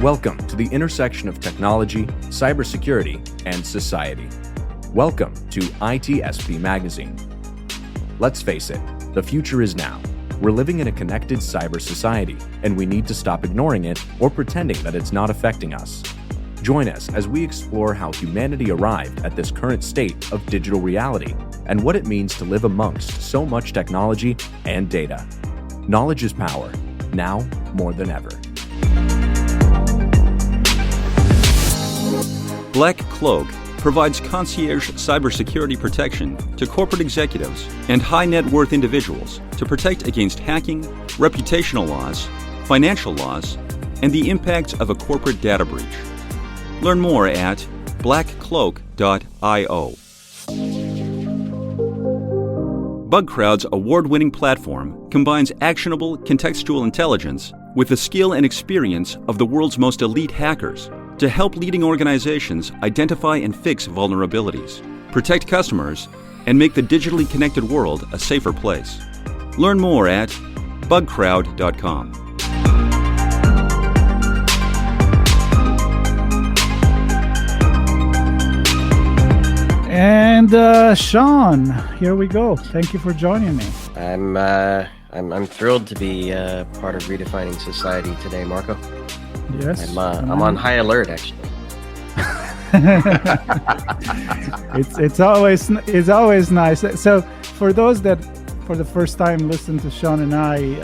Welcome to the intersection of technology, cybersecurity, and society. Welcome to ITSP Magazine. Let's face it, the future is now. We're living in a connected cyber society, and we need to stop ignoring it or pretending that it's not affecting us. Join us as we explore how humanity arrived at this current state of digital reality and what it means to live amongst so much technology and data. Knowledge is power, now more than ever. Black Cloak provides concierge cybersecurity protection to corporate executives and high net worth individuals to protect against hacking, reputational loss, financial loss, and the impact of a corporate data breach. Learn more at blackcloak.io. BugCrowd's award-winning platform combines actionable contextual intelligence with the skill and experience of the world's most elite hackers to help leading organizations identify and fix vulnerabilities, protect customers, and make the digitally connected world a safer place. Learn more at bugcrowd.com. And Sean, here we go. Thank you for joining me. I'm thrilled to be part of Redefining Society today, Marco. Yes, I'm on high alert, actually. it's always nice. So for those that for the first time listen to Sean and I,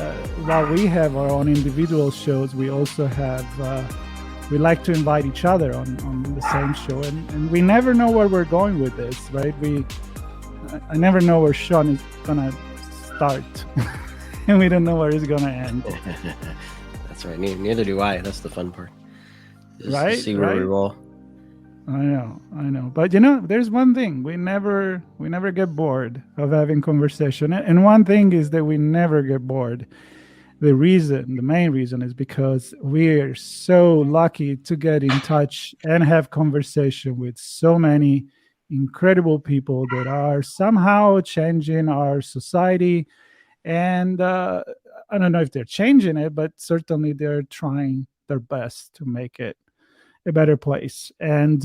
while we have our own individual shows, we also have we like to invite each other on the same show, and we never know where we're going with this, right? I never know where Sean is gonna start, and we don't know where he's gonna end. That's right. Neither do I. That's the fun part. Just right. To see where we roll. I know. But there's one thing we never get bored of having conversation, and one thing is that we never get bored. The main reason is because we're so lucky to get in touch and have conversation with so many incredible people that are somehow changing our society. And I don't know if they're changing it, but certainly they're trying their best to make it a better place. And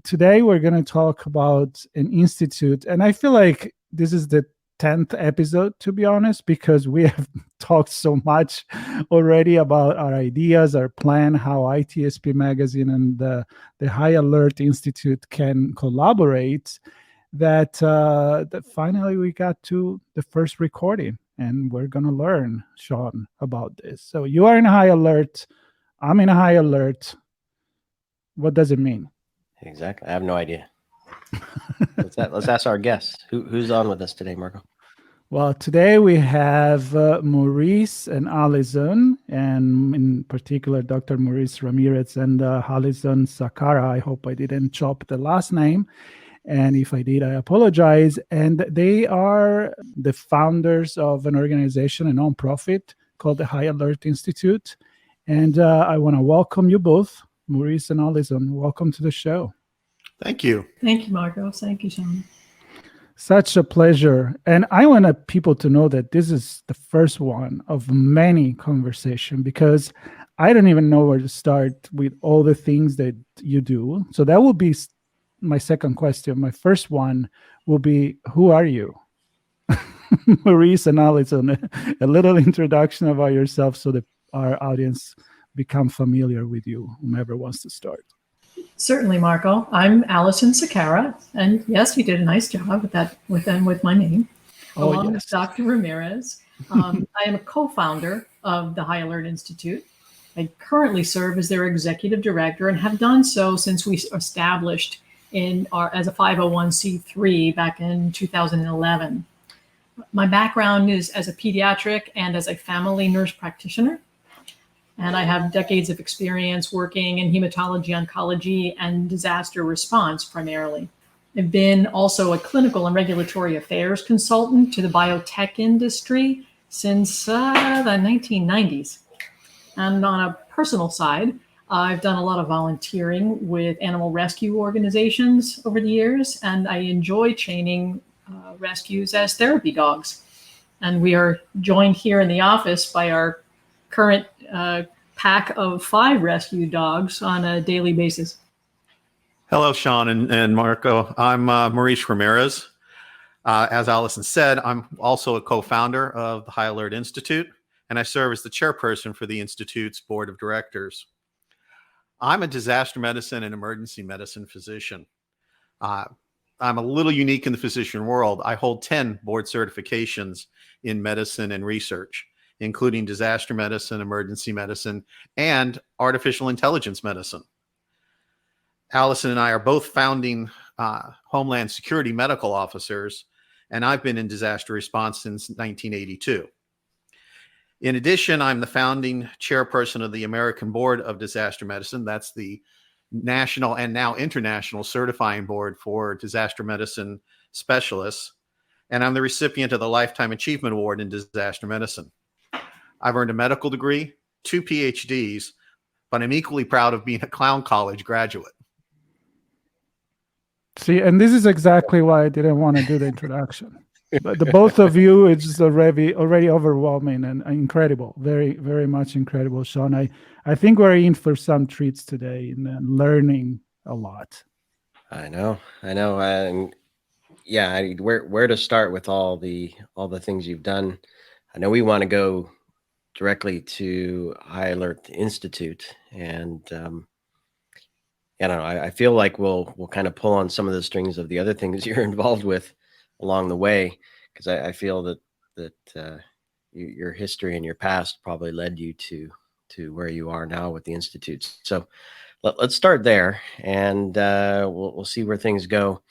today we're going to talk about an institute. And I feel like this is the 10th episode, to be honest, because we have talked so much already about our ideas, our plan, how ITSP Magazine and the High Alert Institute can collaborate, that finally we got to the first recording, and we're going to learn, Sean, about this. So you are in high alert. I'm in high alert. What does it mean? Exactly. I have no idea. Let's ask our guests. Who's on with us today, Marco? Well, today we have Maurice and Allison, and in particular, Dr. Maurice Ramirez and Allison Sakara. I hope I didn't chop the last name. And if I did, I apologize. And they are the founders of an organization, a nonprofit called the High Alert Institute. And I want to welcome you both, Maurice and Allison. Welcome to the show. Thank you. Thank you, Marco. Thank you, Sean. Such a pleasure. And I want people to know that this is the first one of many conversations, because I don't even know where to start with all the things that you do. So that will be my second question. My first one will be, who are you? Maurice and Allison, a little introduction about yourself so that our audience become familiar with you, whomever wants to start. Certainly, Marco. I'm Allison Sakara, and yes, you did a nice job with my name, along with Dr. Ramirez. I am a co-founder of the High Alert Institute. I currently serve as their executive director and have done so since we established as a 501c3 back in 2011. My background is as a pediatric and as a family nurse practitioner. And I have decades of experience working in hematology, oncology, and disaster response primarily. I've been also a clinical and regulatory affairs consultant to the biotech industry since the 1990s. And on a personal side, I've done a lot of volunteering with animal rescue organizations over the years, and I enjoy training rescues as therapy dogs. And we are joined here in the office by our current pack of 5 rescue dogs on a daily basis. Hello, Sean and Marco. I'm Maurice Ramirez. As Allison said, I'm also a co-founder of the High Alert Institute, and I serve as the chairperson for the Institute's board of directors. I'm a disaster medicine and emergency medicine physician. I'm a little unique in the physician world. I hold 10 board certifications in medicine and research, including disaster medicine, emergency medicine, and artificial intelligence medicine. Allison and I are both founding Homeland Security medical officers, and I've been in disaster response since 1982. In addition, I'm the founding chairperson of the American Board of Disaster Medicine. That's the national and now international certifying board for disaster medicine specialists. And I'm the recipient of the Lifetime Achievement Award in disaster medicine. I've earned a medical degree, 2 PhDs, but I'm equally proud of being a Clown College graduate. See, and this is exactly why I didn't want to do the introduction. But the both of you, it's already overwhelming and incredible. Very, very much incredible, Sean. I think we're in for some treats today and learning a lot. I know. And yeah, where to start with all the things you've done? I know we want to go directly to High Alert Institute, and I feel like we'll kind of pull on some of the strings of the other things you're involved with along the way, because I feel that your history and your past probably led you to where you are now with the Institute. So let's start there, and we'll see where things go.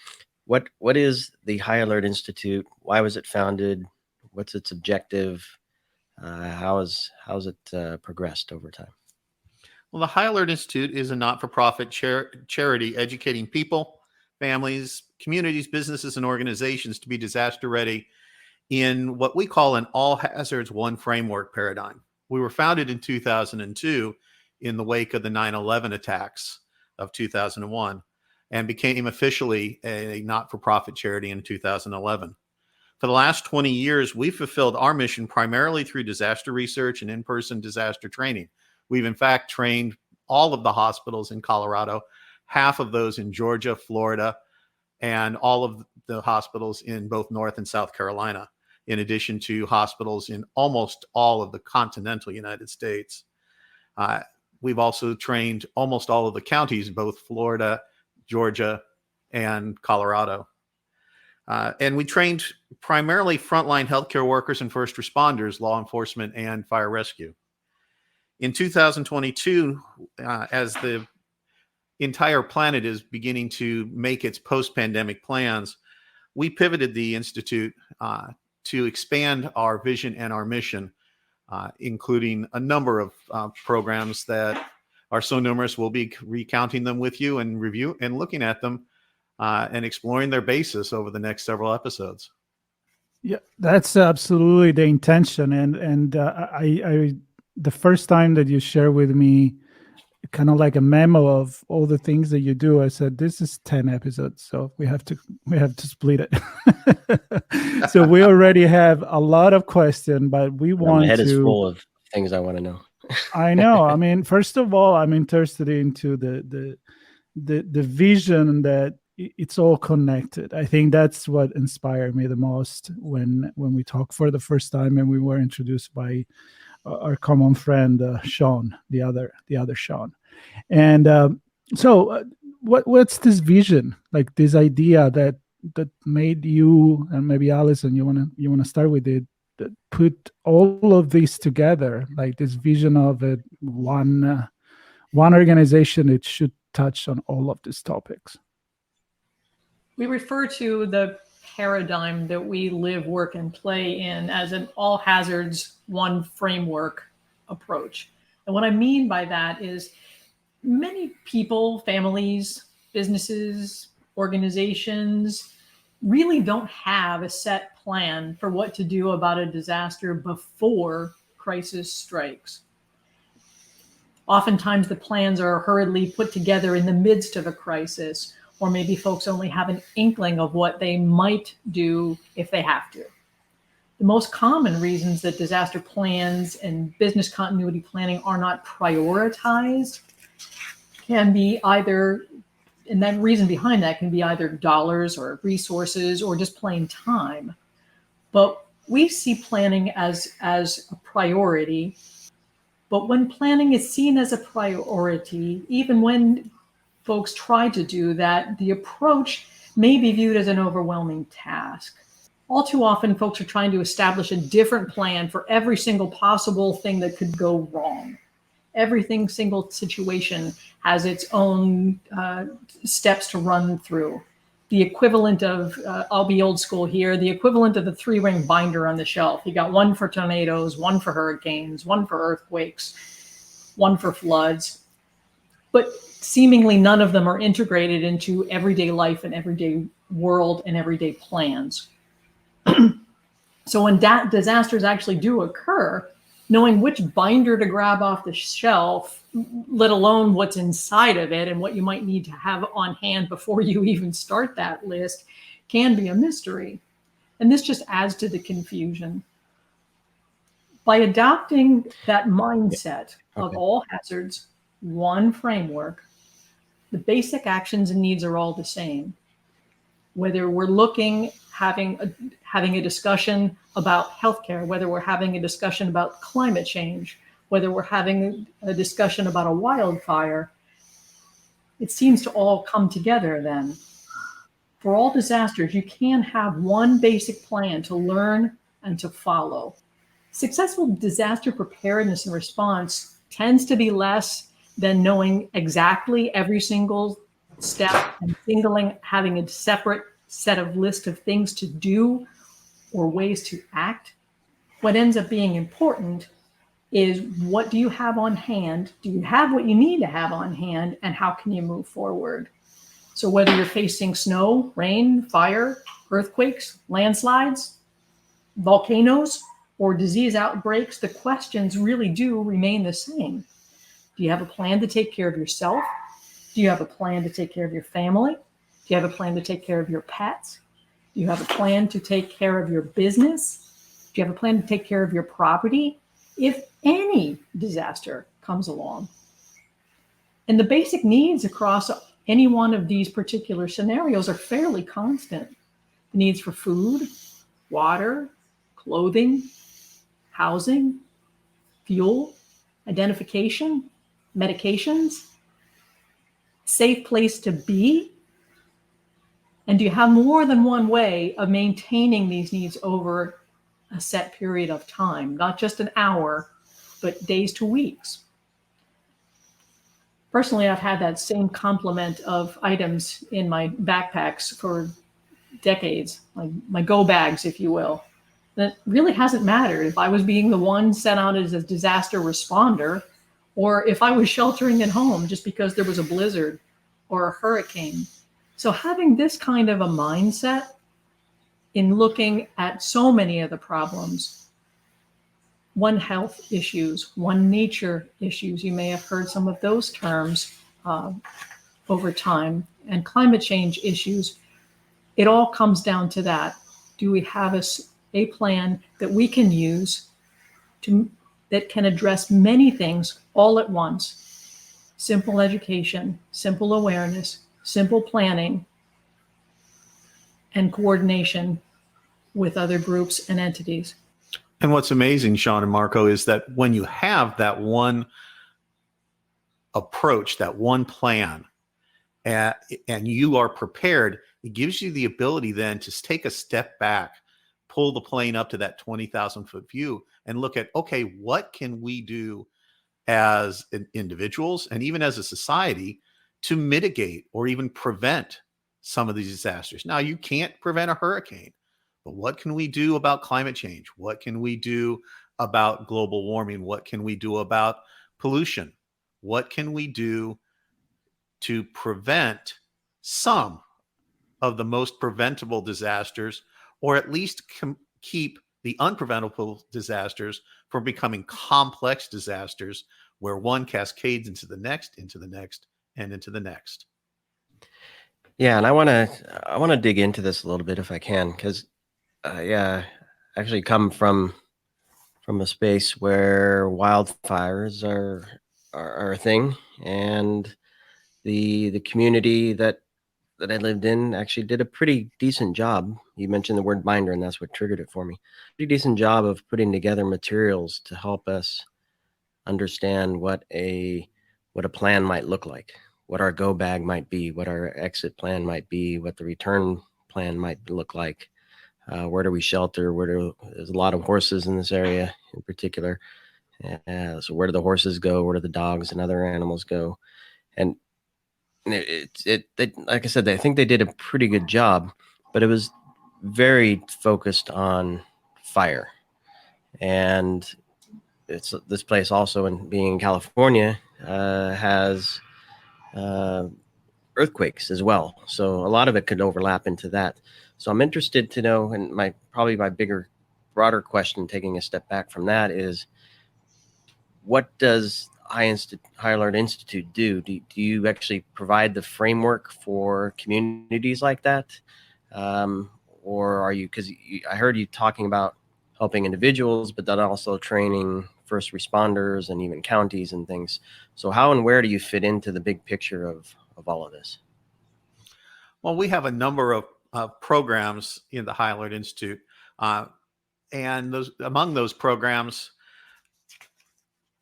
What is the High Alert Institute? Why was it founded? What's its objective? How's it progressed over time? Well, the High Alert Institute is a not-for-profit charity educating people, families, communities, businesses, and organizations to be disaster ready in what we call an all hazards one framework paradigm. We were founded in 2002 in the wake of the 9/11 attacks of 2001 and became officially a not-for-profit charity in 2011. For the last 20 years, we've fulfilled our mission primarily through disaster research and in-person disaster training. We've in fact trained all of the hospitals in Colorado, half of those in Georgia, Florida, and all of the hospitals in both North and South Carolina, in addition to hospitals in almost all of the continental United States. We've also trained almost all of the counties in both Florida, Georgia, and Colorado. And we trained primarily frontline healthcare workers and first responders, law enforcement, and fire rescue. In 2022, as the entire planet is beginning to make its post-pandemic plans, we pivoted the Institute to expand our vision and our mission, including a number of programs that are so numerous we'll be recounting them with you and review and looking at them and exploring their basis over the next several episodes. Yeah, that's absolutely the intention. And I the first time that you share with me kind of like a memo of all the things that you do, I said, this is 10 episodes, so we have to split it. So we already have a lot of questions, but we want to. My head is full of things I want to know. I know. I mean, first of all, I'm interested into the vision that it's all connected. I think that's what inspired me the most when we talked for the first time and we were introduced by our common friend Sean, the other Sean. And so what's this vision, like this idea that made you, and maybe Allison, you want to start with it, that put all of these together, like this vision of it, one organization that should touch on all of these topics? We refer to the paradigm that we live, work, and play in as an all hazards one framework approach. And what I mean by that is many people, families, businesses, organizations really don't have a set plan for what to do about a disaster before crisis strikes. Oftentimes the plans are hurriedly put together in the midst of a crisis, or maybe folks only have an inkling of what they might do if they have to. the most common reasons that disaster plans and business continuity planning are not prioritized can be either, and that reason behind that can be either dollars or resources or just plain time. But we see planning as a priority. But when planning is seen as a priority, even when folks try to do that, the approach may be viewed as an overwhelming task. All too often, folks are trying to establish a different plan for every single possible thing that could go wrong. Every single situation has its own steps to run through. The equivalent of, I'll be old school here, the equivalent of the 3-ring binder on the shelf. You got one for tornadoes, one for hurricanes, one for earthquakes, one for floods. But seemingly none of them are integrated into everyday life and everyday world and everyday plans. So when disasters actually do occur, knowing which binder to grab off the shelf, let alone what's inside of it and what you might need to have on hand before you even start that list, can be a mystery. And this just adds to the confusion. By adopting that mindset of all hazards, one framework, the basic actions and needs are all the same. Whether we're having a discussion about healthcare, whether we're having a discussion about climate change, whether we're having a discussion about a wildfire, it seems to all come together then. For all disasters, you can have one basic plan to learn and to follow. Successful disaster preparedness and response tends to be less than knowing exactly every single step and having a separate set of list of things to do or ways to act. What ends up being important is, what do you have on hand? Do you have what you need to have on hand? And how can you move forward? So whether you're facing snow, rain, fire, earthquakes, landslides, volcanoes, or disease outbreaks, the questions really do remain the same. Do you have a plan to take care of yourself? Do you have a plan to take care of your family? Do you have a plan to take care of your pets? Do you have a plan to take care of your business? Do you have a plan to take care of your property if any disaster comes along? And the basic needs across any one of these particular scenarios are fairly constant. The needs for food, water, clothing, housing, fuel, identification, medications, safe place to be. And do you have more than one way of maintaining these needs over a set period of time, not just an hour, but days to weeks? Personally, I've had that same complement of items in my backpacks for decades, like my go bags, if you will. And it really hasn't mattered if I was being the one sent out as a disaster responder, or if I was sheltering at home just because there was a blizzard or a hurricane. So having this kind of a mindset in looking at so many of the problems, one health issues, one nature issues, you may have heard some of those terms over time, and climate change issues, it all comes down to that. Do we have a plan that we can use that can address many things all at once? Simple education, simple awareness, simple planning, and coordination with other groups and entities. And what's amazing, Sean and Marco, is that when you have that one approach, that one plan, and you are prepared, it gives you the ability then to take a step back, pull the plane up to that 20,000 foot view and look at, okay, what can we do as individuals and even as a society to mitigate or even prevent some of these disasters? Now, you can't prevent a hurricane, but what can we do about climate change? What can we do about global warming? What can we do about pollution? What can we do to prevent some of the most preventable disasters, or at least keep the unpreventable disasters from becoming complex disasters where one cascades into the next, and into the next? Yeah, and I want to dig into this a little bit if I can, because actually come from a space where wildfires are a thing, and the community that I lived in actually did a pretty decent job. You mentioned the word binder, and that's what triggered it for me. Pretty decent job of putting together materials to help us understand what a plan might look like, what our go bag might be, what our exit plan might be, what the return plan might look like. Where do we shelter? There's a lot of horses in this area in particular. So where do the horses go? Where do the dogs and other animals go? And like I said, I think they did a pretty good job, but it was very focused on fire. And this place also, in being in California, has earthquakes as well. So a lot of it could overlap into that. So I'm interested to know, and my broader question, taking a step back from that, is what does High Alert Institute do? Do you actually provide the framework for communities like that? Or are you, because I heard you talking about helping individuals, but then also training first responders and even counties and things. So how and where do you fit into the big picture of all of this? Well, we have a number of programs in the High Alert Institute. And among those programs,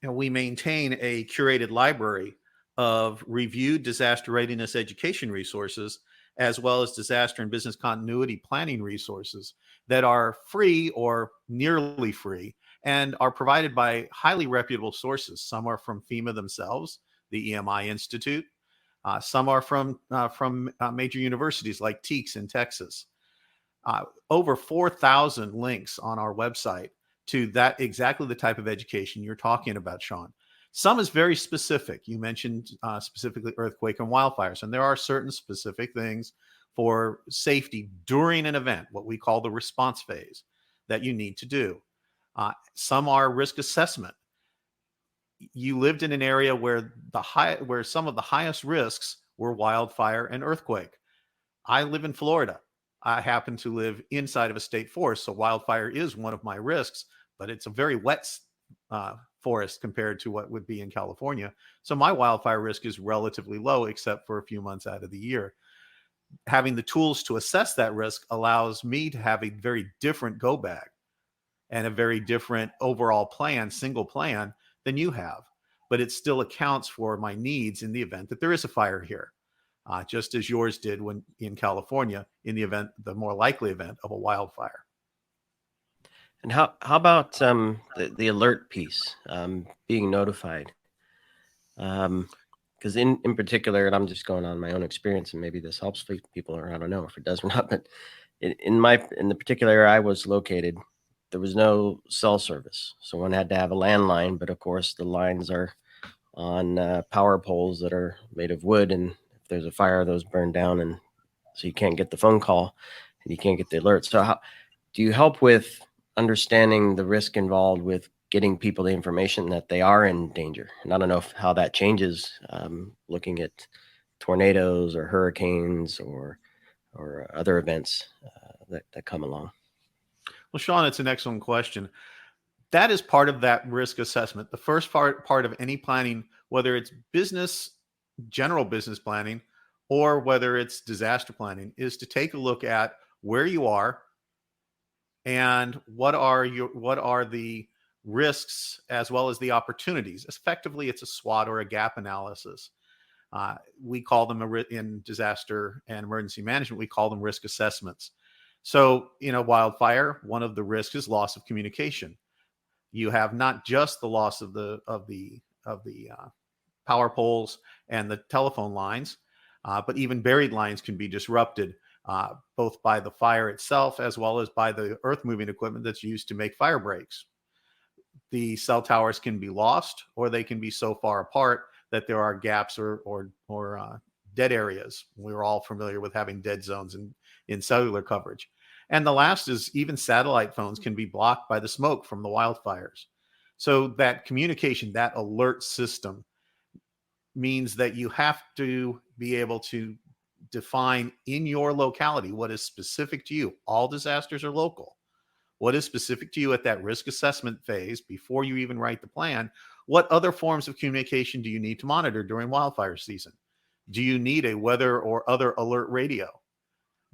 we maintain a curated library of reviewed disaster readiness education resources, as well as disaster and business continuity planning resources that are free or nearly free and are provided by highly reputable sources. Some are from FEMA themselves, the EMI Institute. Some are from major universities like TEACS in Texas. Over 4,000 links on our website to that exactly the type of education you're talking about, Sean. Some is very specific. You mentioned specifically earthquake and wildfires, and there are certain specific things for safety during an event, what we call the response phase, that you need to do. Some are risk assessment. You lived in an area where some of the highest risks were wildfire and earthquake. I live in Florida. I happen to live inside of a state forest, so wildfire is one of my risks, but it's a very wet forest compared to what would be in California. So my wildfire risk is relatively low, except for a few months out of the year. Having the tools to assess that risk allows me to have a very different go bag and a very different overall plan, single plan, than you have. But it still accounts for my needs in the event that there is a fire here. Just as yours did when in California, in the more likely event of a wildfire. And how about the alert piece, being notified? Because in particular, and I'm just going on my own experience, and maybe this helps people, or I don't know if it does or not, but in the particular area I was located, there was no cell service, so one had to have a landline. But of course, the lines are on power poles that are made of wood, and if there's a fire, those burn down, and so you can't get the phone call and you can't get the alert. So how do you help with understanding the risk involved with getting people the information that they are in danger? And I don't know how that changes, looking at tornadoes or hurricanes or other events that come along. Well, Sean, it's an excellent question. That is part of that risk assessment. The first part of any planning, whether it's general business planning, or whether it's disaster planning, is to take a look at where you are and what are the risks as well as the opportunities. Effectively, it's a SWOT or a gap analysis. We call them in disaster and emergency management, we call them risk assessments. So in a wildfire, one of the risks is loss of communication. You have not just the loss of the power poles and the telephone lines, but even buried lines can be disrupted, both by the fire itself as well as by the earth moving equipment that's used to make fire breaks. The cell towers can be lost, or they can be so far apart that there are gaps or dead areas. We're all familiar with having dead zones in cellular coverage. And the last is even satellite phones can be blocked by the smoke from the wildfires. So that communication, that alert system, means that you have to be able to define in your locality what is specific to you. All disasters are local, what is specific to you at that risk assessment phase before you even write the plan. What other forms of communication do you need to monitor during wildfire season? Do you need a weather or other alert radio?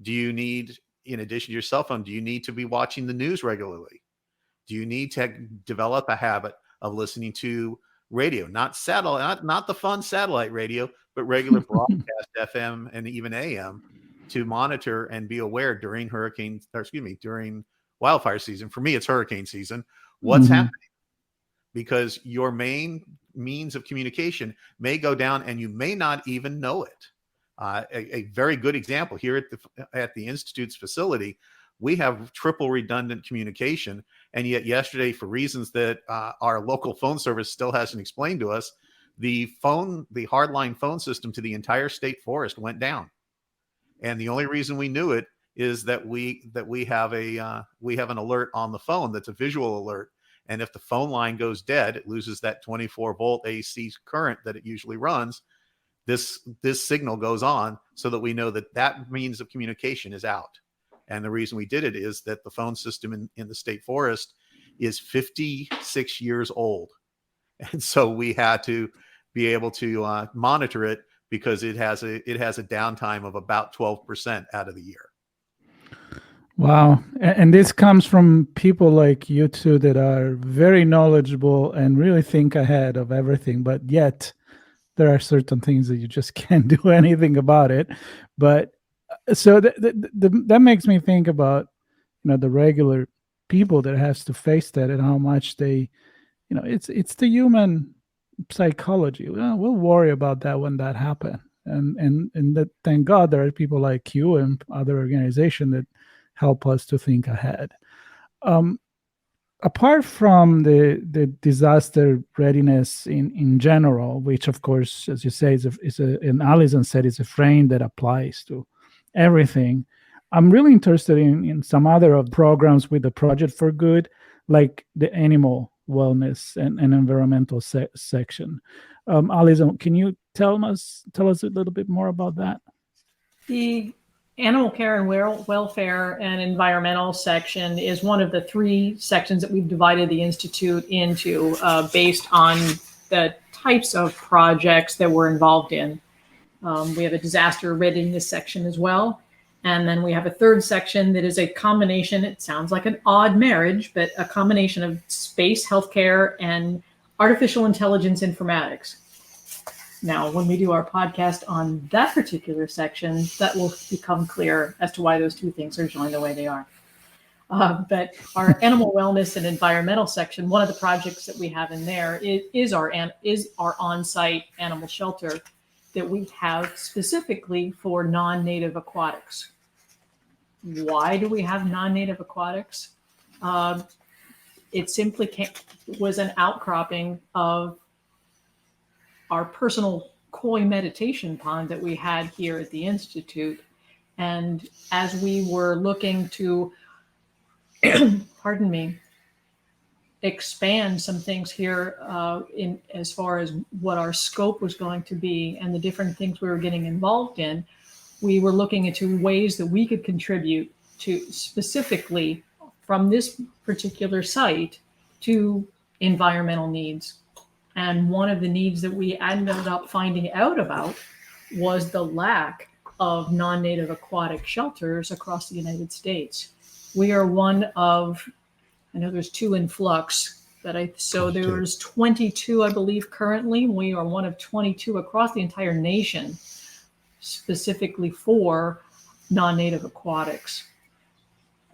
Do you need, in addition to your cell phone, do you need to be watching the news regularly? Do you need to develop a habit of listening to radio, not satellite, not the fun satellite radio, but regular broadcast FM and even AM, to monitor and be aware during during wildfire season? For me, it's hurricane season. What's happening? Because your main means of communication may go down and you may not even know it. A very good example here at the Institute's facility, we have triple redundant communication. And yet yesterday, for reasons that our local phone service still hasn't explained to us, the hardline phone system to the entire state forest went down. And the only reason we knew it is that we have an alert on the phone that's a visual alert. And if the phone line goes dead, it loses that 24-volt AC current that it usually runs. This signal goes on so that we know that means of communication is out. And the reason we did it is that the phone system in the state forest is 56 years old. And so we had to be able to monitor it because it has a downtime of about 12% out of the year. Wow. And this comes from people like you two that are very knowledgeable and really think ahead of everything, but yet there are certain things that you just can't do anything about it. But so that makes me think about, the regular people that has to face that and how much they, it's the human psychology. We'll worry about that when that happens. And that, thank God there are people like you and other organizations that help us to think ahead. Apart from the disaster readiness in general, which of course, as you say, and Allison said, is a frame that applies to everything. I'm really interested in some other of programs with the Project for Good, like the animal wellness and environmental section. Allison, can you tell us a little bit more about that? The Animal Care and Welfare and Environmental section is one of the 3 sections that we've divided the Institute into based on the types of projects that we're involved in. We have a disaster readiness section as well. And then we have a 3rd section that is a combination, it sounds like an odd marriage, but a combination of space, healthcare, and artificial intelligence informatics. Now, when we do our podcast on that particular section, that will become clear as to why those 2 things are joined the way they are. But our animal wellness and environmental section, one of the projects that we have in there is our on-site animal shelter that we have specifically for non-native aquatics. Why do we have non-native aquatics? It simply was an outcropping of our personal koi meditation pond that we had here at the Institute. And as we were looking to, expand some things here in as far as what our scope was going to be and the different things we were getting involved in, we were looking into ways that we could contribute to specifically from this particular site to environmental needs. And one of the needs that we ended up finding out about was the lack of non-native aquatic shelters across the United States. We are one of, I know there's 2 in flux, so there's 22, I believe, currently. We are one of 22 across the entire nation, specifically for non-native aquatics.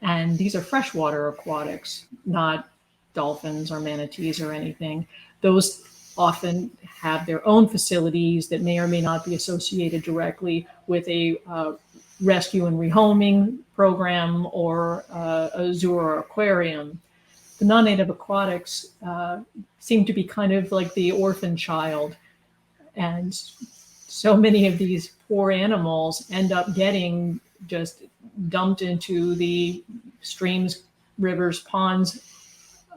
And these are freshwater aquatics, not dolphins or manatees or anything. Those often have their own facilities that may or may not be associated directly with a rescue and rehoming program or a zoo or aquarium. The non-native aquatics seem to be kind of like the orphan child. And so many of these poor animals end up getting just dumped into the streams, rivers, ponds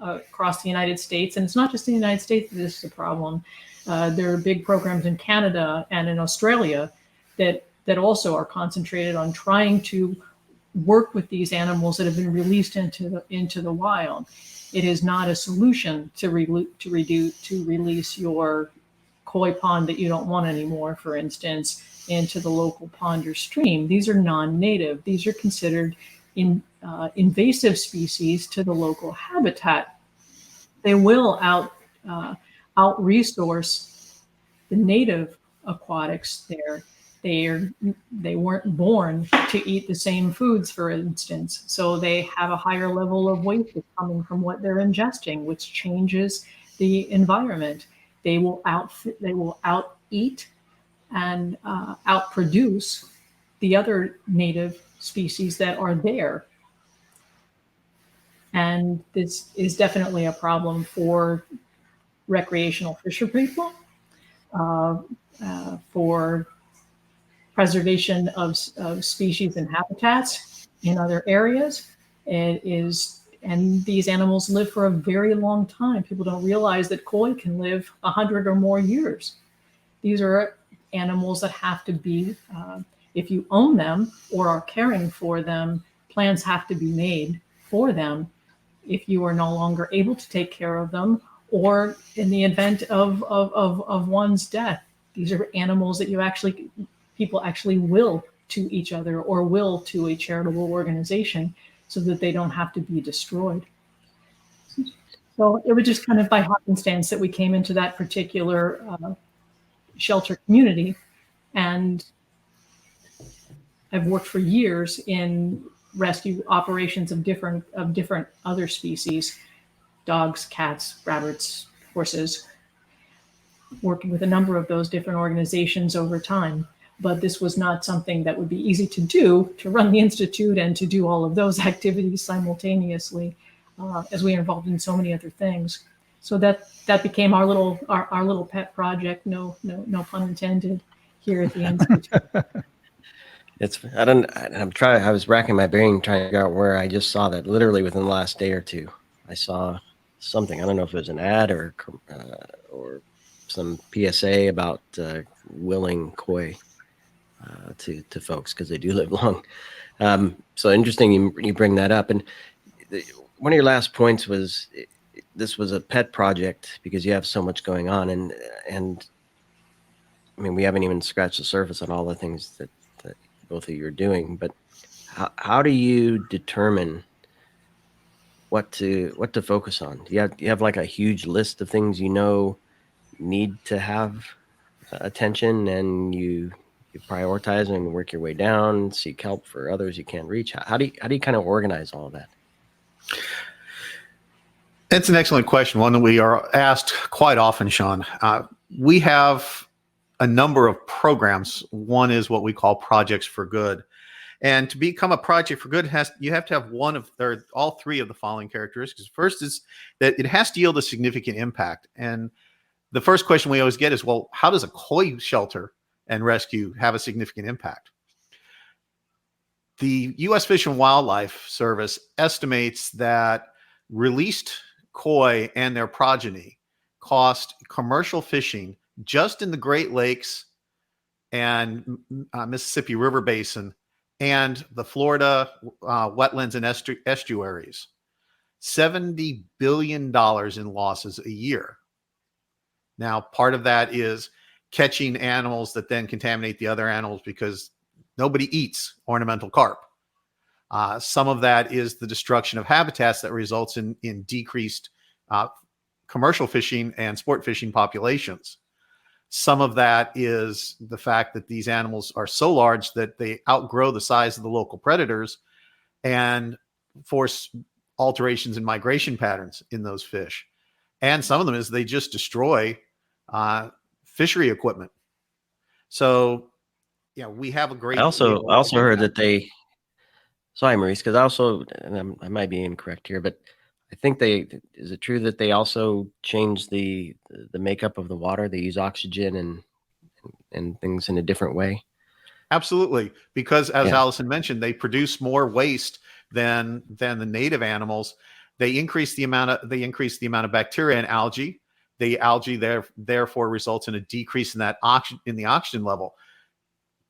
across the United States. And it's not just in the United States that this is a problem. There are big programs in Canada and in Australia that also are concentrated on trying to work with these animals that have been released into the wild. It is not a solution to release your koi pond that you don't want anymore, for instance, into the local pond or stream. These are non-native. These are considered invasive species to the local habitat. They will out-resource the native aquatics there. They weren't born to eat the same foods, for instance, so they have a higher level of waste coming from what they're ingesting, which changes the environment. They will out eat and outproduce the other native species that are there. And this is definitely a problem for recreational fisher people, for preservation of species and habitats in other areas. And these animals live for a very long time. People don't realize that koi can live 100 or more years. These are animals that have to be, if you own them or are caring for them, plans have to be made for them if you are no longer able to take care of them, or in the event of one's death. These are animals that people actually will to each other or will to a charitable organization so that they don't have to be destroyed. So it was just kind of by happenstance that we came into that particular shelter community. And I've worked for years in rescue operations of different other species, dogs, cats, rabbits, horses, working with a number of those different organizations over time. But this was not something that would be easy to do, to run the Institute and to do all of those activities simultaneously, as we are involved in so many other things. So that became our little pet project, no pun intended, here at the Institute. I was racking my brain trying to figure out where I just saw that. Literally within the last day or two, I saw something. I don't know if it was an ad or some PSA about willing koi to folks, because they do live long. So interesting you bring that up. And one of your last points was this was a pet project because you have so much going on, and I mean, we haven't even scratched the surface on all the things that both of you are doing. But how do you determine what to focus on? Do you have like a huge list of things need to have attention, and you prioritize and work your way down, seek help for others you can't reach? How do you kind of organize all of that? That's an excellent question, one that we are asked quite often, Sean. We have a number of programs. One is what we call Projects for Good. And to become a Project for Good, you have to have all three of the following characteristics. First is that it has to yield a significant impact. And the first question we always get is, well, how does a koi shelter and rescue have a significant impact? The U.S. Fish and Wildlife Service estimates that released koi and their progeny cost commercial fishing just in the Great Lakes and Mississippi River Basin and the Florida wetlands and estuaries $70 billion in losses a year. Now, part of that is catching animals that then contaminate the other animals because nobody eats ornamental carp. Some of that is the destruction of habitats that results in decreased commercial fishing and sport fishing populations. Some of that is the fact that these animals are so large that they outgrow the size of the local predators and force alterations in migration patterns in those fish. And some of them is they just destroy fishery equipment. So, we have a great. I also heard that they. Sorry, Maurice, because I might be incorrect here, but I think is it true that they also change the makeup of the water? They use oxygen and things in a different way. Absolutely, because as Allison mentioned, they produce more waste than the native animals. They increase the amount of bacteria and algae. The algae therefore results in a decrease in the oxygen level.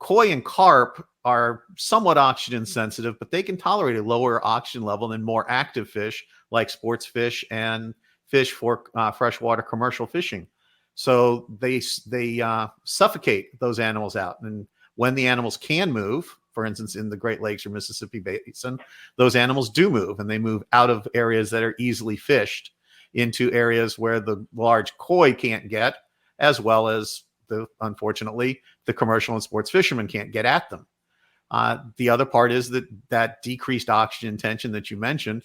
koi and carp are somewhat oxygen sensitive, but they can tolerate a lower oxygen level than more active fish like sports fish and fish for freshwater commercial fishing. So they suffocate those animals out. And when the animals can move, for instance, in the Great Lakes or Mississippi Basin, those animals do move, and they move out of areas that are easily fished into areas where the large koi can't get, as well as unfortunately, the commercial and sports fishermen can't get at them. The other part is that decreased oxygen tension that you mentioned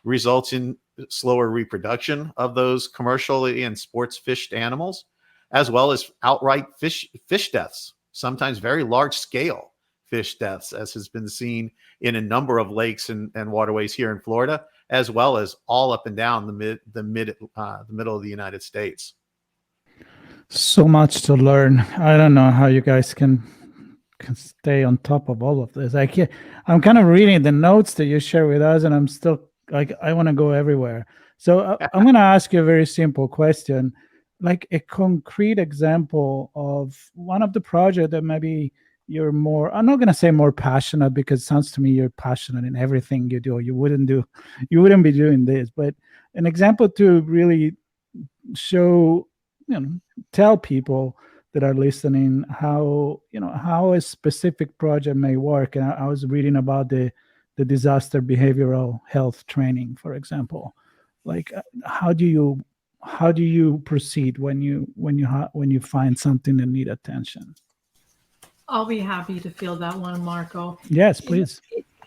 results in slower reproduction of those commercially and sports fished animals, as well as outright fish deaths, sometimes very large scale fish deaths, as has been seen in a number of lakes and waterways here in Florida, as well as all up and down the middle of the United States. So much to learn. I don't know how you guys can stay on top of all of this. I'm kind of reading the notes that you share with us, and I'm still like, I want to go everywhere. So I'm going to ask you a very simple question, like a concrete example of one of the projects that maybe you're more, I'm not going to say more passionate, because it sounds to me you're passionate in everything you do. You wouldn't be doing this, but an example to really show, tell people that are listening how a specific project may work. And I was reading about the disaster behavioral health training, for example. Like, how do you proceed when you find something that need attention? I'll be happy to field that one, Marco. Yes, please.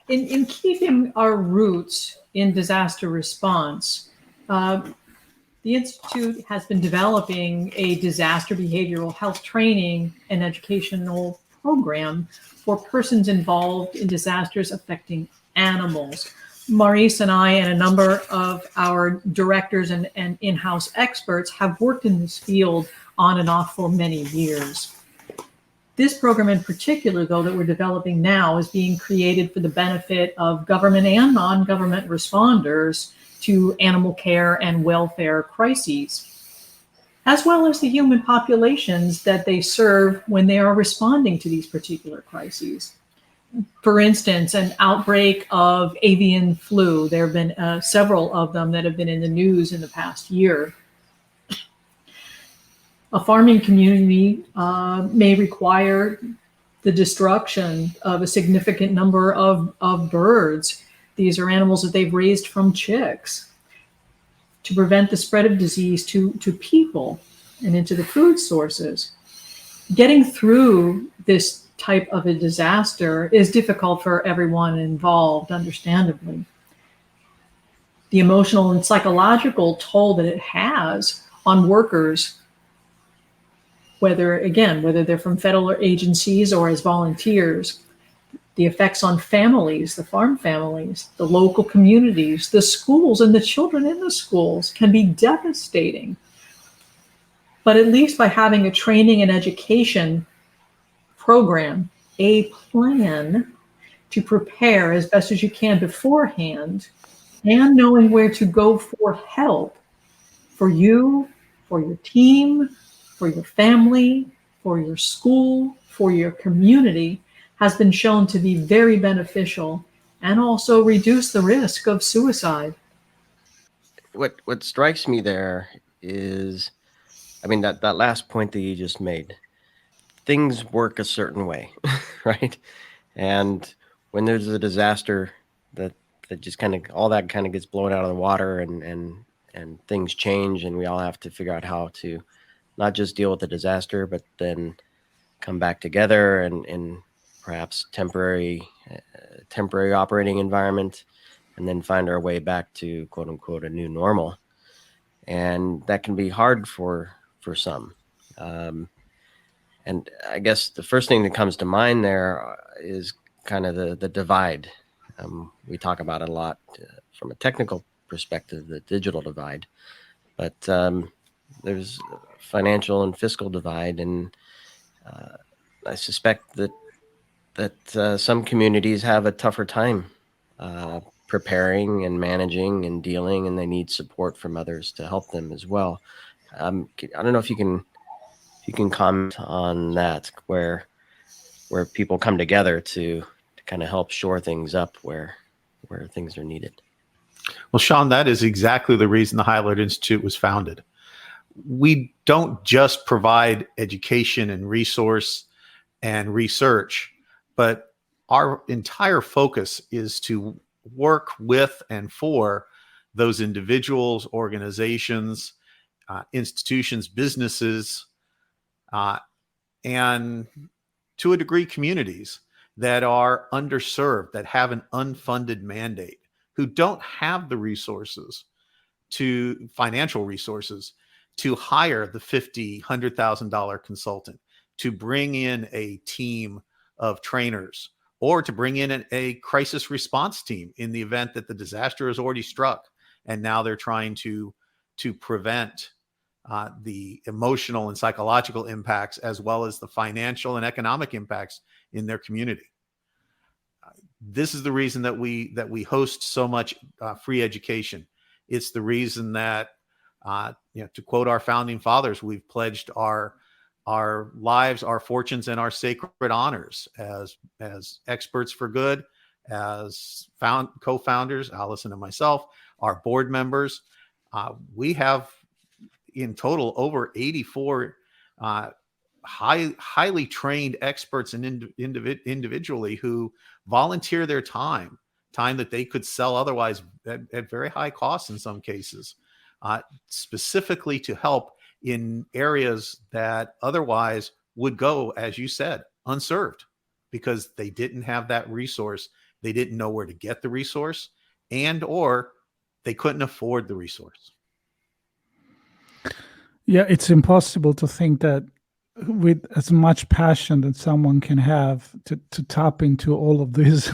In keeping our roots in disaster response, the Institute has been developing a disaster behavioral health training and educational program for persons involved in disasters affecting animals. Maurice and I and a number of our directors and in-house experts have worked in this field on and off for many years. This program in particular, though, that we're developing now is being created for the benefit of government and non-government responders to animal care and welfare crises, as well as the human populations that they serve when they are responding to these particular crises. For instance, an outbreak of avian flu. There have been several of them that have been in the news in the past year. A farming community may require the destruction of a significant number of birds. These are animals that they've raised from chicks to prevent the spread of disease to people and into the food sources. Getting through this type of a disaster is difficult for everyone involved, understandably. The emotional and psychological toll that it has on workers, whether they're from federal agencies or as volunteers, the effects on families, the farm families, the local communities, the schools, and the children in the schools can be devastating. But at least by having a training and education program, a plan to prepare as best as you can beforehand, and knowing where to go for help for you, for your team, for your family, for your school, for your community, has been shown to be very beneficial and also reduce the risk of suicide. What strikes me there is, that last point that you just made. Things work a certain way, right? And when there's a disaster, that just kind of gets blown out of the water, and things change, and we all have to figure out how to not just deal with the disaster, but then come back together and perhaps temporary operating environment, and then find our way back to quote unquote a new normal. And that can be hard for some. And I guess the first thing that comes to mind there is kind of the divide. We talk about it a lot from a technical perspective, the digital divide, but there's financial and fiscal divide. And I suspect that some communities have a tougher time preparing and managing and dealing, and they need support from others to help them as well. I don't know if you can comment on that, where where people come together to kind of help shore things up where things are needed. Well, Sean, that is exactly the reason the High Alert Institute was founded. We don't just provide education and resource and research, but our entire focus is to work with and for those individuals, organizations, institutions, businesses, and to a degree, communities that are underserved, that have an unfunded mandate, who don't have the resources financial resources to hire the $50,000, $100,000 consultant, to bring in a team of trainers, or to bring in a crisis response team in the event that the disaster has already struck. And now they're trying to prevent the emotional and psychological impacts, as well as the financial and economic impacts in their community. This is the reason that we host so much free education. It's the reason that, to quote our founding fathers, we've pledged our lives, our fortunes, and our sacred honors as experts for good, as co-founders, Allison and myself, our board members. We have in total over 84 highly trained experts and individually who volunteer their time that they could sell otherwise at very high costs in some cases, specifically to help in areas that otherwise would go, as you said, unserved, because they didn't have that resource. They didn't know where to get the resource, or they couldn't afford the resource. Yeah, it's impossible to think that with as much passion that someone can have to tap into all of this,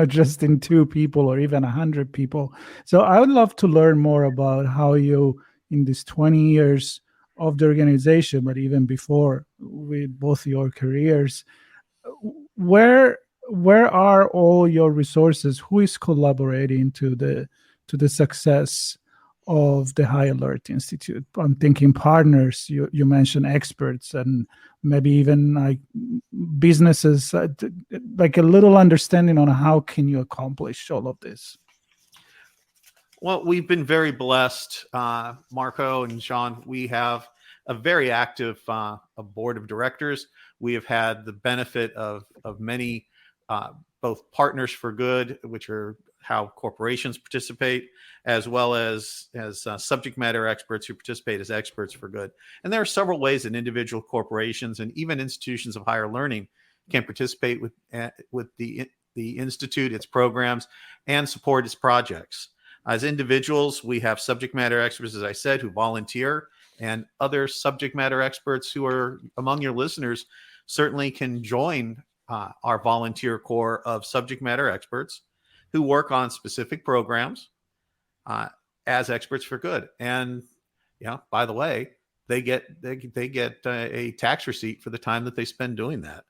just in 2 people or even 100 people. So I would love to learn more about how you, in these 20 years of the organization, but even before, with both your careers, where are all your resources? Who is collaborating to the success of the High Alert Institute? I'm thinking partners. You mentioned experts, and maybe even like businesses, like a little understanding on how can you accomplish all of this. Well, we've been very blessed, Marco and Sean. We have a very active a board of directors. We have had the benefit of many both partners for good, which are how corporations participate, as well as subject matter experts who participate as experts for good. And there are several ways that individual corporations and even institutions of higher learning can participate with the institute, its programs, and support its projects. As individuals, we have subject matter experts, as I said, who volunteer, and other subject matter experts who are among your listeners certainly can join our volunteer corps of subject matter experts who work on specific programs as experts for good. And by the way, they get a tax receipt for the time that they spend doing that.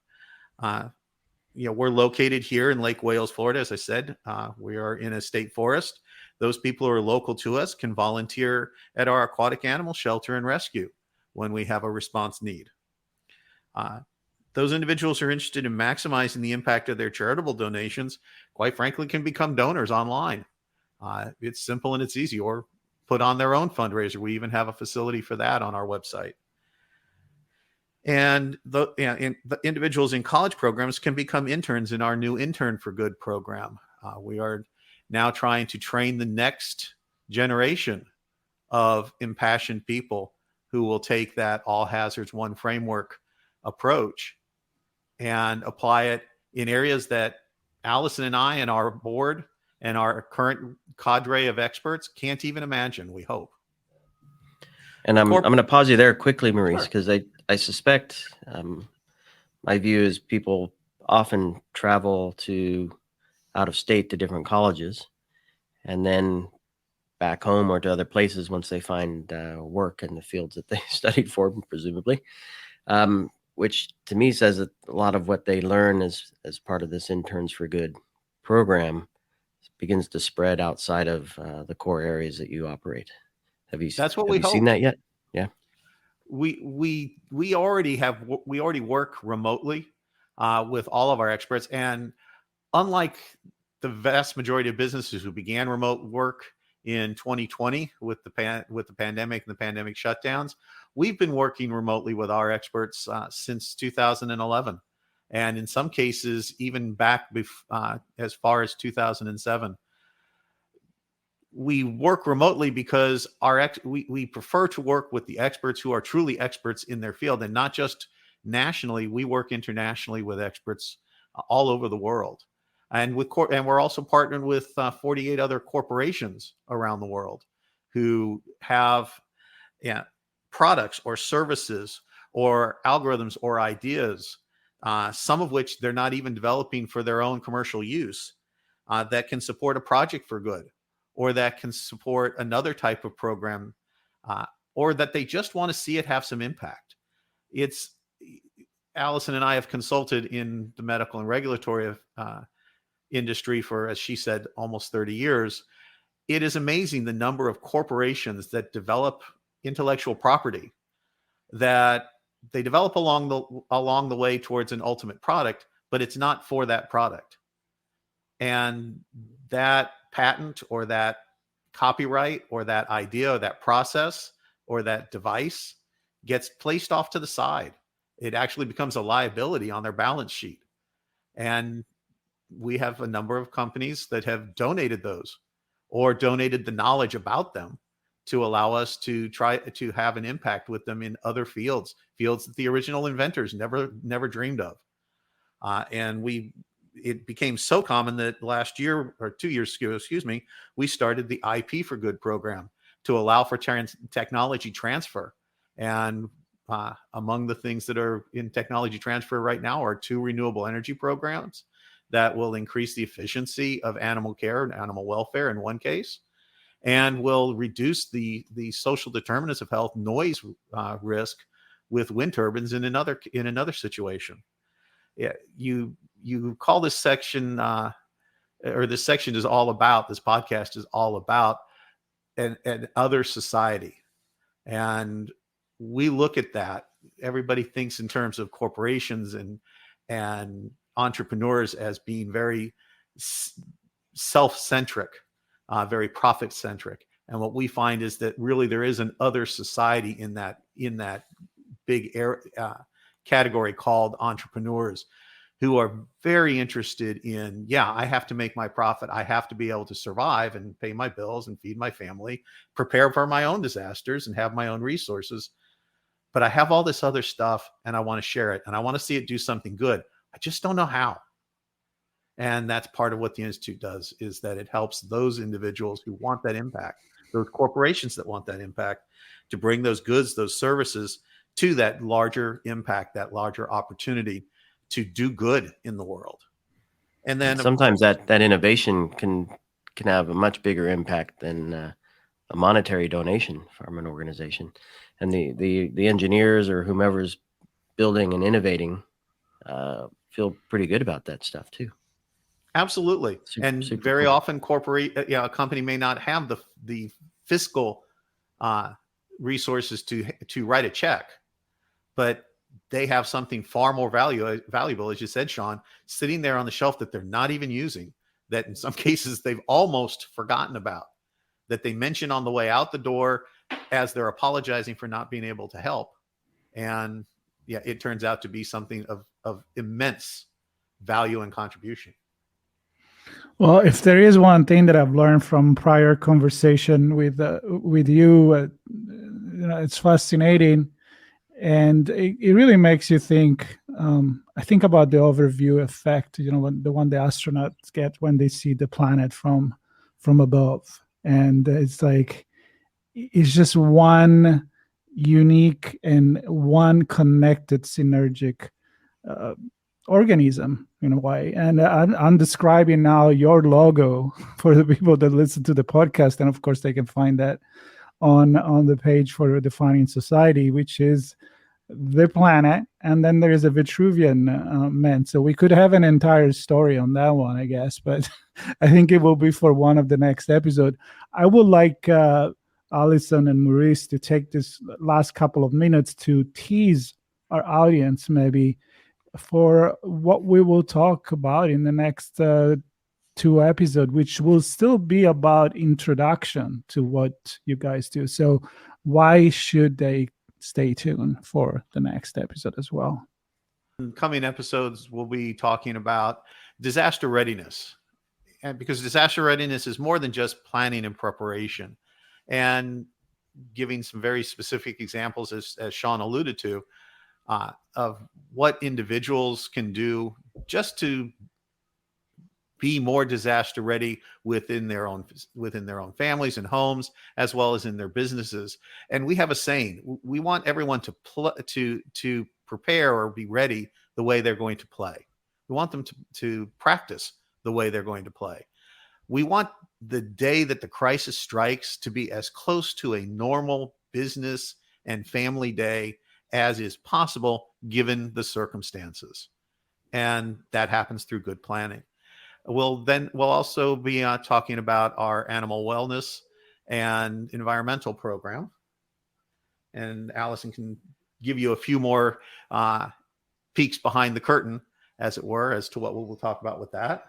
We're located here in Lake Wales, Florida. As I said, we are in a state forest. Those people who are local to us can volunteer at our aquatic animal shelter and rescue when we have a response need. Those individuals who are interested in maximizing the impact of their charitable donations, quite frankly, can become donors online. It's simple and it's easy, or put on their own fundraiser. We even have a facility for that on our website. And the individuals in college programs can become interns in our new Intern for Good program. We are now trying to train the next generation of impassioned people who will take that all hazards one framework approach and apply it in areas that Allison and I and our board and our current cadre of experts can't even imagine, we hope. And I'm going to pause you there quickly, Maurice, because I suspect my view is people often travel out of state to different colleges and then back home or to other places once they find work in the fields that they studied for, presumably, which to me says that a lot of what they learn as part of this Interns for Good program begins to spread outside of the core areas that you operate. Have you seen that yet? Yeah. We already work remotely. with all of our experts. And unlike the vast majority of businesses who began remote work in 2020 with the pandemic and the pandemic shutdowns, we've been working remotely with our experts since 2011, and in some cases even back as far as 2007. We work remotely because we prefer to work with the experts who are truly experts in their field, and not just nationally. We work internationally with experts all over the world, and we're also partnered with 48 other corporations around the world who have products or services or algorithms or ideas, some of which they're not even developing for their own commercial use, that can support a project for good, or that can support another type of program, or that they just want to see it have some impact. Allison and I have consulted in the medical and regulatory industry for, as she said, almost 30 years. It is amazing the number of corporations that develop intellectual property that they develop along the way towards an ultimate product, but it's not for that product. And that patent or that copyright or that idea or that process or that device gets placed off to the side. It actually becomes a liability on their balance sheet. And we have a number of companies that have donated those or donated the knowledge about them to allow us to try to have an impact with them in other fields that the original inventors never dreamed of. It became so common that last year or 2 years ago, we started the IP for Good program to allow for technology transfer. And among the things that are in technology transfer right now are 2 renewable energy programs that will increase the efficiency of animal care and animal welfare in one case, and will reduce the social determinants of health noise risk with wind turbines in another situation. Yeah, you call this section or this section is all about, this podcast is all about an other society. And we look at that. Everybody thinks in terms of corporations and entrepreneurs as being very self-centric, very profit-centric. And what we find is that really there is an other society in that big category called entrepreneurs, who are very interested in, I have to make my profit. I have to be able to survive and pay my bills and feed my family, prepare for my own disasters and have my own resources. But I have all this other stuff and I want to share it and I want to see it do something good. I just don't know how. And that's part of what the Institute does, is that it helps those individuals who want that impact, those corporations that want that impact, to bring those goods, those services to that larger impact, that larger opportunity to do good in the world. And then sometimes that innovation can have a much bigger impact than a monetary donation from an organization. And the engineers or whomever's building and innovating feel pretty good about that stuff too. Absolutely. And very cool. often a company may not have the fiscal resources to write a check, but they have something far more valuable, as you said, Sean, sitting there on the shelf that they're not even using, that in some cases they've almost forgotten about, that they mention on the way out the door as they're apologizing for not being able to help. And it turns out to be something of immense value and contribution. Well, if there is one thing that I've learned from prior conversation with you, it's fascinating. And it really makes you think. I think about the overview effect, the one the astronauts get when they see the planet from above. And it's like, it's just one unique and one connected synergic organism in a way. And I'm describing now your logo for the people that listen to the podcast. And of course, they can find that on the page for Defining Society, which is the planet, and then there is a Vitruvian man. So we could have an entire story on that one, I guess, but I think it will be for one of the next episode. I would like Allison and Maurice to take this last couple of minutes to tease our audience maybe for what we will talk about in the next 2 episodes, which will still be about introduction to what you guys do. So why should they stay tuned for the next episode as well? In coming episodes, we'll be talking about disaster readiness. And because disaster readiness is more than just planning and preparation, and giving some very specific examples, as Sean alluded to, of what individuals can do just to be more disaster ready within their own families and homes, as well as in their businesses. And we have a saying: we want everyone to prepare or be ready the way they're going to play. We want them to practice the way they're going to play. We want the day that the crisis strikes to be as close to a normal business and family day as is possible, given the circumstances. And that happens through good planning. We'll also be talking about our animal wellness and environmental program. And Allison can give you a few more peeks behind the curtain, as it were, as to what we'll talk about with that.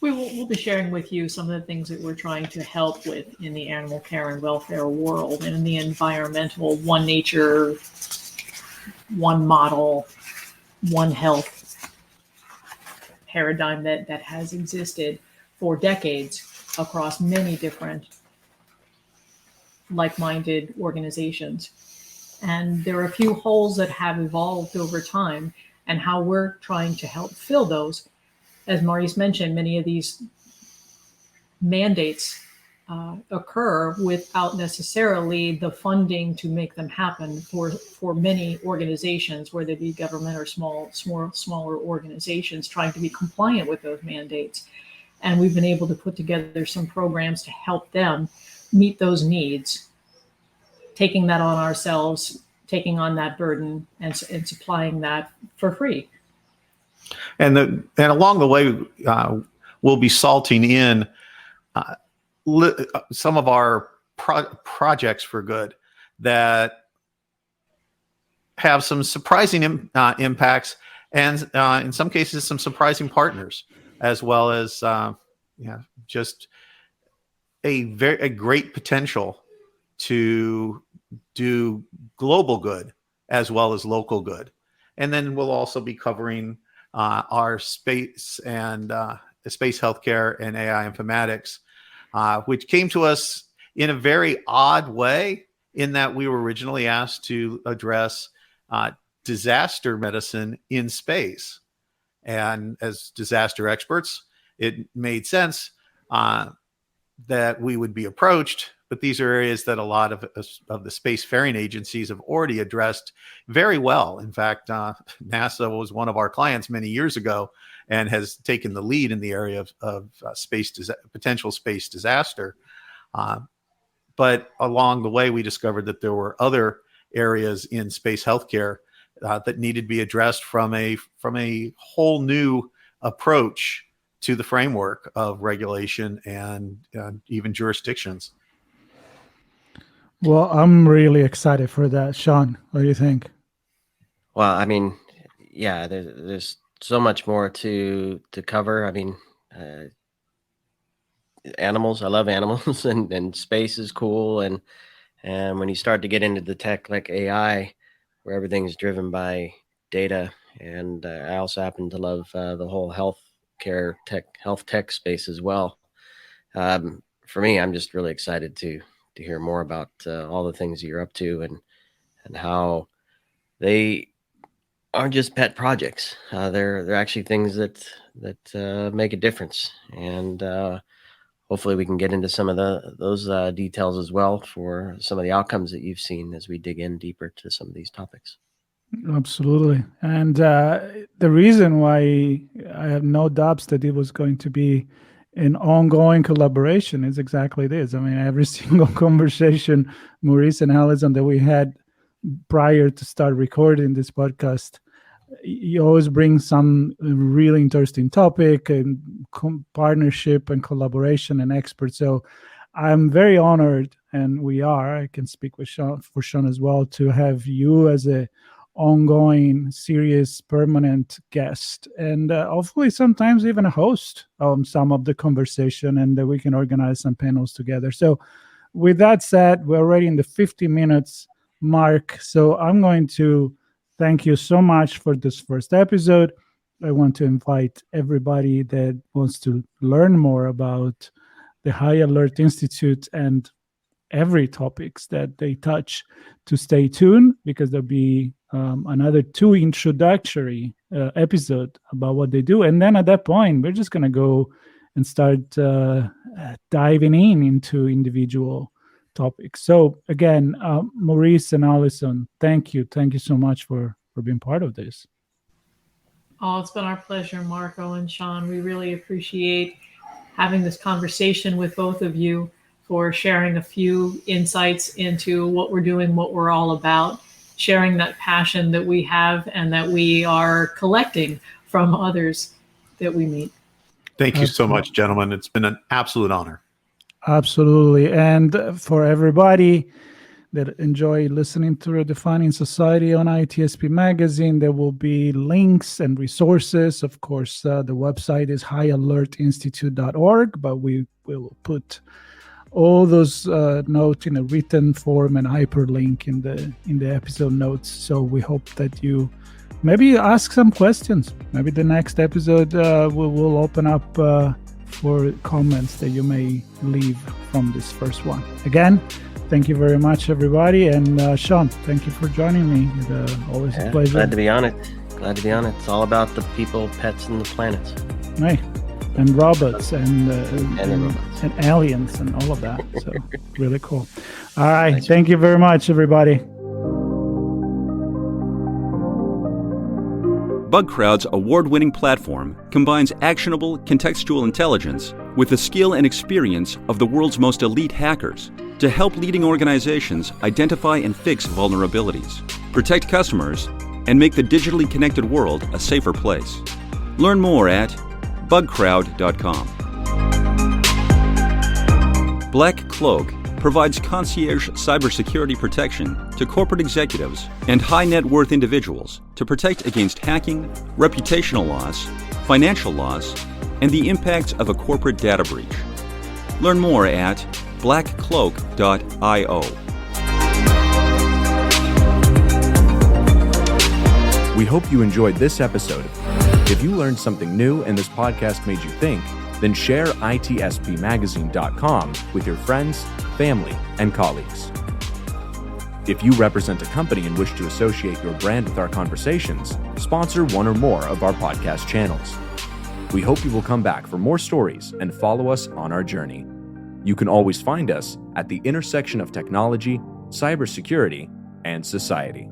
We'll be sharing with you some of the things that we're trying to help with in the animal care and welfare world, and in the environmental one nature, one model, one health paradigm that has existed for decades across many different like-minded organizations. And there are a few holes that have evolved over time, and how we're trying to help fill those. As Maurice mentioned, many of these mandates occur without necessarily the funding to make them happen for many organizations, whether they be government or smaller organizations trying to be compliant with those mandates. And we've been able to put together some programs to help them meet those needs, taking that on ourselves, taking on that burden, and supplying that for free. And along the way, we'll be salting in some of our projects for good that have some surprising impacts, and in some cases, some surprising partners, as well as just a great potential to do global good as well as local good. And then we'll also be covering our space and space healthcare and AI informatics, which came to us in a very odd way, in that we were originally asked to address disaster medicine in space. And as disaster experts, it made sense that we would be approached. But these are areas that a lot of the spacefaring agencies have already addressed very well. In fact, NASA was one of our clients many years ago and has taken the lead in the area of potential space disaster. But along the way, we discovered that there were other areas in space healthcare that needed to be addressed from a whole new approach to the framework of regulation and even jurisdictions. Well, I'm really excited for that. Sean, what do you think? Well, I mean, yeah, there's so much more to cover. I mean, animals, I love animals, and space is cool. And when you start to get into the tech like AI, where everything's driven by data, and I also happen to love the whole health tech space as well. For me, I'm just really excited to hear more about all the things that you're up to, and how they aren't just pet projects. They're actually things that make a difference, and hopefully we can get into some of those details as well for some of the outcomes that you've seen as we dig in deeper to some of these topics. Absolutely. And the reason why I have no doubts that it was going to be an ongoing collaboration is exactly this. I mean, every single conversation, Maurice and Allison, that we had prior to start recording this podcast, you always bring some really interesting topic and partnership and collaboration and experts. So I'm very honored, and I can speak for Sean as well, to have you as a ongoing, serious, permanent guest, and hopefully sometimes even a host of some of the conversation, and that we can organize some panels together. So with that said, we're already in the 50 minutes mark. So I'm going to thank you so much for this first episode. I want to invite everybody that wants to learn more about the High Alert Institute and every topics that they touch to stay tuned, because there'll be another 2 introductory episode about what they do. And then at that point, we're just going to go and start diving into individual topics. So again, Maurice and Allison, thank you. Thank you so much for being part of this. Oh, it's been our pleasure, Marco and Sean. We really appreciate having this conversation with both of you, for sharing a few insights into what we're doing, what we're all about, sharing that passion that we have and that we are collecting from others that we meet. Thank you so much, gentlemen. It's been an absolute honor. Absolutely. And for everybody that enjoy listening to Redefining Society on ITSP Magazine, there will be links and resources. Of course, the website is highalertinstitute.org, but we will put all those notes in a written form and hyperlink in the episode notes. So we hope that you maybe ask some questions. Maybe the next episode we'll open up for comments that you may leave from this first one. Again, thank you very much, everybody. And Sean, thank you for joining me. It's always a pleasure. Glad to be on it. It's all about the people, pets, and the planets. Hey, and robots and robots. and aliens and all of that. So really cool. All right. Nice. Thank you very much, everybody. BugCrowd's award-winning platform combines actionable contextual intelligence with the skill and experience of the world's most elite hackers to help leading organizations identify and fix vulnerabilities, protect customers, and make the digitally connected world a safer place. Learn more at bugcrowd.com. Black Cloak provides concierge cybersecurity protection to corporate executives and high-net-worth individuals to protect against hacking, reputational loss, financial loss, and the impacts of a corporate data breach. Learn more at blackcloak.io. We hope you enjoyed this episode. If you learned something new and this podcast made you think, then share itspmagazine.com with your friends, family, and colleagues. If you represent a company and wish to associate your brand with our conversations, sponsor one or more of our podcast channels. We hope you will come back for more stories and follow us on our journey. You can always find us at the intersection of technology, cybersecurity, and society.